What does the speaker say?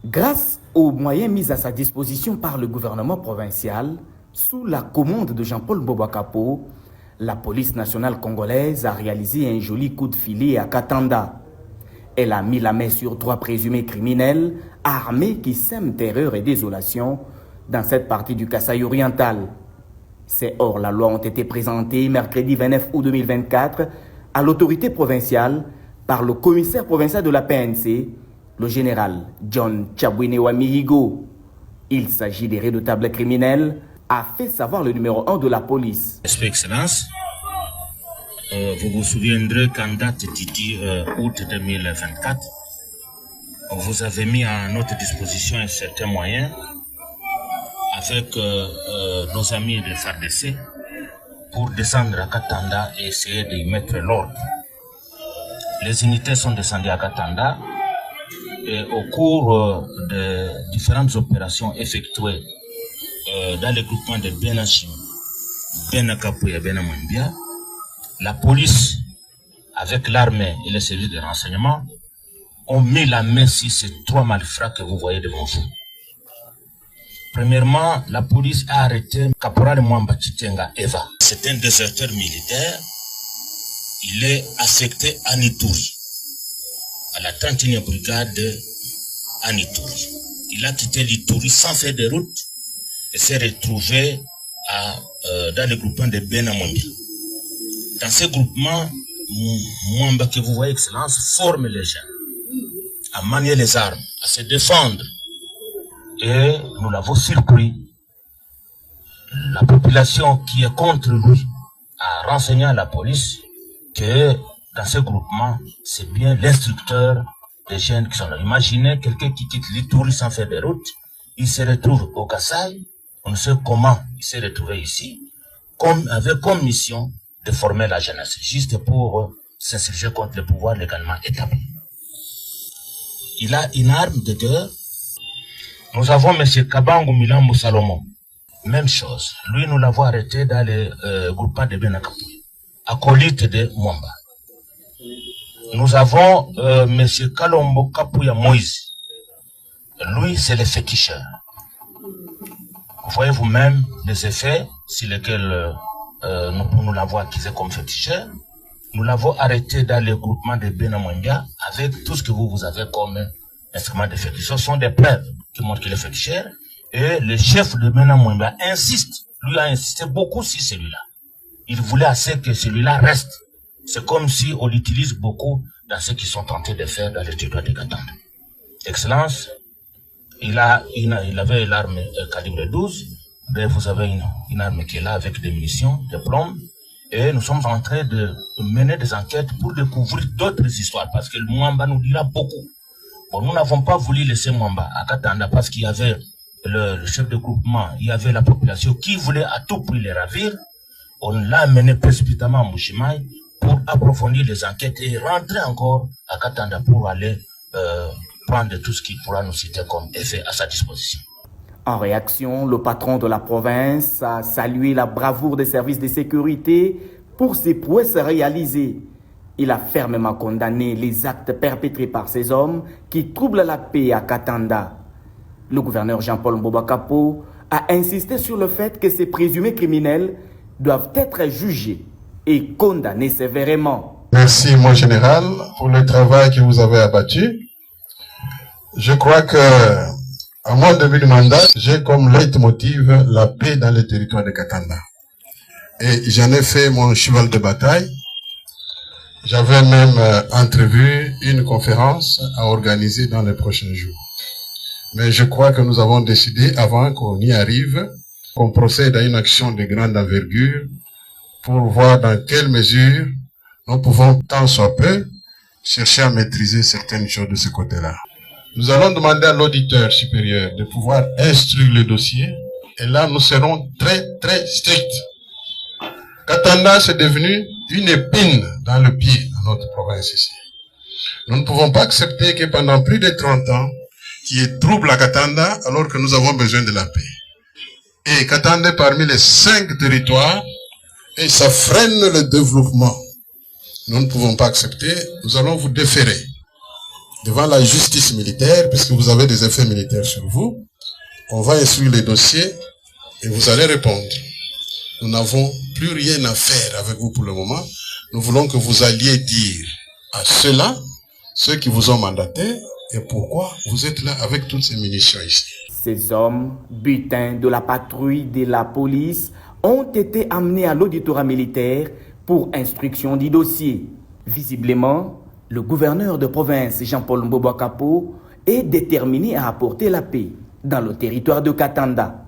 Grâce aux moyens mis à sa disposition par le gouvernement provincial, sous la commande de Jean-Paul Mbobakapo, la police nationale congolaise a réalisé un joli coup de filet à Katanda. Elle a mis la main sur 3 présumés criminels armés qui sèment terreur et désolation dans cette partie du Kasaï oriental. Ces hors-la-loi ont été présentés mercredi 29 août 2024 à l'autorité provinciale par le commissaire provincial de la PNC, le général John Chabwinewa Mihigo. Il s'agit des redoutables criminels, a fait savoir le numéro 1 de la police. Excellence, vous vous souviendrez qu'en date du 10 août 2024, vous avez mis à notre disposition un certain moyen avec nos amis de FARDC pour descendre à Katanda et essayer d'y mettre l'ordre. Les unités sont descendues à Katanda et au cours de différentes opérations effectuées dans le groupement de Benachim, Benakapu et Benamambia, la police, avec l'armée et les services de renseignement, ont mis la main sur ces 3 malfrats que vous voyez devant vous. Premièrement, la police a arrêté Caporal Mwamba Chitenga Eva. C'est un déserteur militaire. Il est affecté à Nituri, à la 31e brigade à Nituri. Il a quitté l'Ituri sans faire de route et s'est retrouvé dans le groupement de Benamambia. Dans ce groupement, Mwamba, que vous voyez, Excellence, forme les gens à manier les armes, à se défendre. Et nous l'avons surpris. La population qui est contre lui a renseigné à la police que dans ce groupement, c'est bien l'instructeur des jeunes qui sont là. Imaginez quelqu'un qui quitte l'Ituri sans faire de route, il se retrouve au Kasaï, on ne sait comment il s'est retrouvé ici, avec comme mission de former la jeunesse, juste pour s'insurger contre le pouvoir légalement établi. Il a une arme de guerre. Nous avons M. Kabangu Milambo Salomon. Même chose. Lui, nous l'avons arrêté dans le groupement de Benakapu, acolyte de Mwamba. Nous avons M. Kalombo Kapuya Moïse. Lui, c'est le féticheur. Vous voyez vous-même les effets sur lesquels nous l'avons accusé comme féticheur. Nous l'avons arrêté dans le groupement de Benamambia avec tout ce que vous avez comme instrument de féticheur. Ce sont des preuves qui montrent qu'il est féticheur. Et le chef de Benamambia insiste, lui a insisté beaucoup sur celui-là. Il voulait assez que celui-là reste. C'est comme si on l'utilise beaucoup dans ce qu'ils sont tentés de faire dans le territoire de Katanda. Excellence, il avait l'arme calibre 12, mais vous avez une arme qui est là avec des munitions, des plombs, et nous sommes en train de mener des enquêtes pour découvrir d'autres histoires, parce que le Mwamba nous dira beaucoup. Bon, nous n'avons pas voulu laisser Mwamba à Katanda parce qu'il y avait le chef de groupement, il y avait la population qui voulait à tout prix les ravir. On l'a amené précipitamment à Mbujimayi pour approfondir les enquêtes et rentrer encore à Katanda pour aller prendre tout ce qui pourra nous citer comme effet à sa disposition. En réaction, le patron de la province a salué la bravoure des services de sécurité pour ses prouesses réalisées. Il a fermement condamné les actes perpétrés par ces hommes qui troublent la paix à Katanda. Le gouverneur Jean-Paul Mbobakapo a insisté sur le fait que ces présumés criminels doivent être jugés et condamnés sévèrement. Merci, mon général, pour le travail que vous avez abattu. Je crois que, à mon début de mandat, j'ai comme leitmotiv la paix dans le territoire de Katanda. Et j'en ai fait mon cheval de bataille. J'avais même entrevu une conférence à organiser dans les prochains jours. Mais je crois que nous avons décidé, avant qu'on y arrive, qu'on procède à une action de grande envergure pour voir dans quelle mesure nous pouvons, tant soit peu, chercher à maîtriser certaines choses de ce côté-là. Nous allons demander à l'auditeur supérieur de pouvoir instruire le dossier, et là nous serons très très stricts. Katanda c'est devenu une épine dans le pied de notre province ici. Nous ne pouvons pas accepter que pendant plus de 30 ans, qu'il y ait trouble à Katanda alors que nous avons besoin de la paix. Et Katanda est parmi les 5 territoires et ça freine le développement. Nous ne pouvons pas accepter, nous allons vous déférer. devant la justice militaire, puisque vous avez des effets militaires sur vous. On va instruire les dossiers et vous allez répondre. Nous n'avons plus rien à faire avec vous pour le moment. Nous voulons que vous alliez dire à ceux-là, ceux qui vous ont mandaté, et pourquoi vous êtes là avec toutes ces munitions ici. Ces hommes, butin de la patrouille de la police, ont été amenés à l'auditorat militaire pour instruction du dossier. Visiblement, le gouverneur de province Jean-Paul Mbobwa Kapo est déterminé à apporter la paix dans le territoire de Katanda.